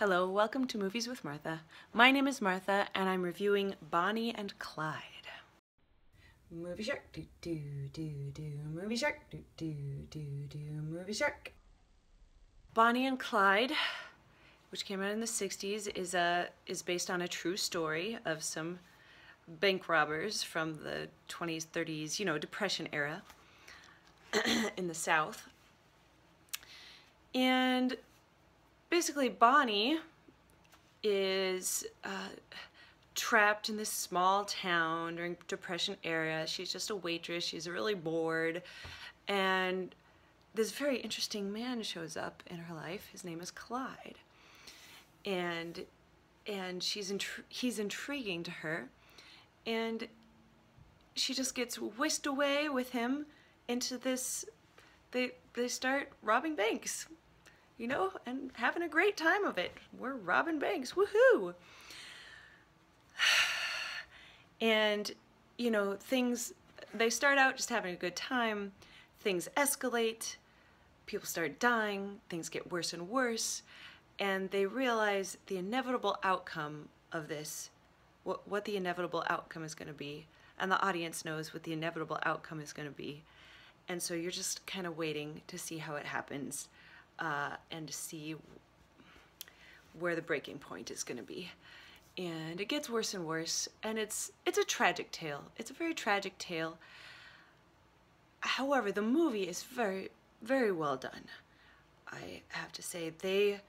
Hello, welcome to Movies with Martha. My name is Martha and I'm reviewing Bonnie and Clyde. Movie shark, do do do do, movie shark, do do do do, movie shark. Bonnie and Clyde, which came out in the 60s, is based on a true story of some bank robbers from the 20s, 30s, Depression era in the South. And basically, Bonnie is trapped in this small town during Depression era. She's just a waitress. She's really bored. And this very interesting man shows up in her life. His name is Clyde. And he's intriguing to her. And she just gets whisked away with him into this, they start robbing banks. And having a great time of it. We're robbing banks, woohoo! And, they start out just having a good time, things escalate, people start dying, things get worse and worse, and they realize the inevitable outcome of this, what the inevitable outcome is going to be, and the audience knows what the inevitable outcome is going to be, and so you're just kind of waiting to see how it happens. And to see where the breaking point is going to be. And it gets worse and worse, and it's a tragic tale. It's a very tragic tale. However, the movie is very, very well done. I have to say, they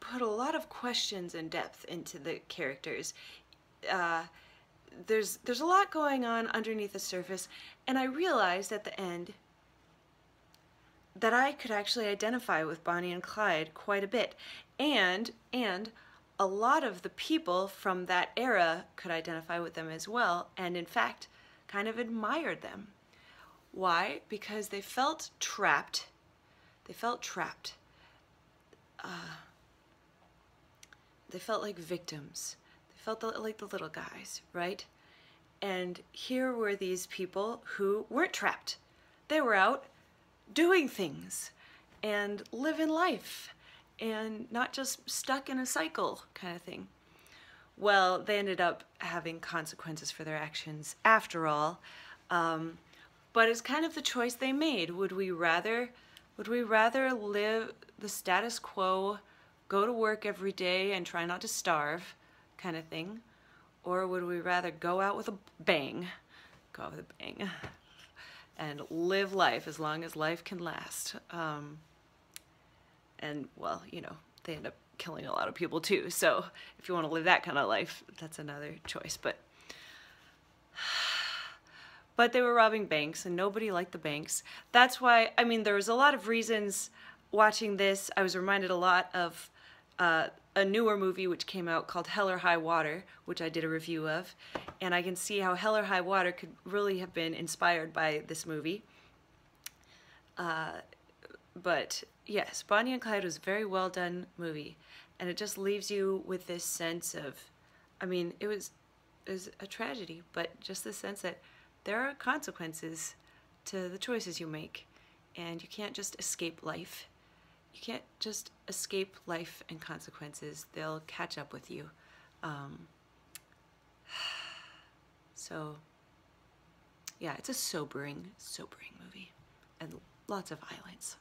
put a lot of questions and depth into the characters. There's a lot going on underneath the surface, and I realized at the end that I could actually identify with Bonnie and Clyde quite a bit, and a lot of the people from that era could identify with them as well, and in fact kind of admired them. Why? Because they felt trapped. They felt trapped. They felt like victims. They felt like the little guys, right? And here were these people who weren't trapped. They were out doing things and living life and not just stuck in a cycle kind of thing. Well, they ended up having consequences for their actions after all, but it's kind of the choice they made. Would we rather live the status quo, go to work every day and try not to starve kind of thing, or would we rather go out with a bang, and live life as long as life can last? And, well, they end up killing a lot of people too, so if you want to live that kind of life, that's another choice. But they were robbing banks, and nobody liked the banks. That's why, there was a lot of reasons watching this. I was reminded a lot of a newer movie which came out called Hell or High Water, which I did a review of, and I can see how Hell or High Water could really have been inspired by this movie. But yes, Bonnie and Clyde was a very well done movie, and it just leaves you with this sense of, it was a tragedy, but just the sense that there are consequences to the choices you make, and you can't just escape life. You can't just escape life and consequences. They'll catch up with you. So, yeah, it's a sobering movie, and lots of violence.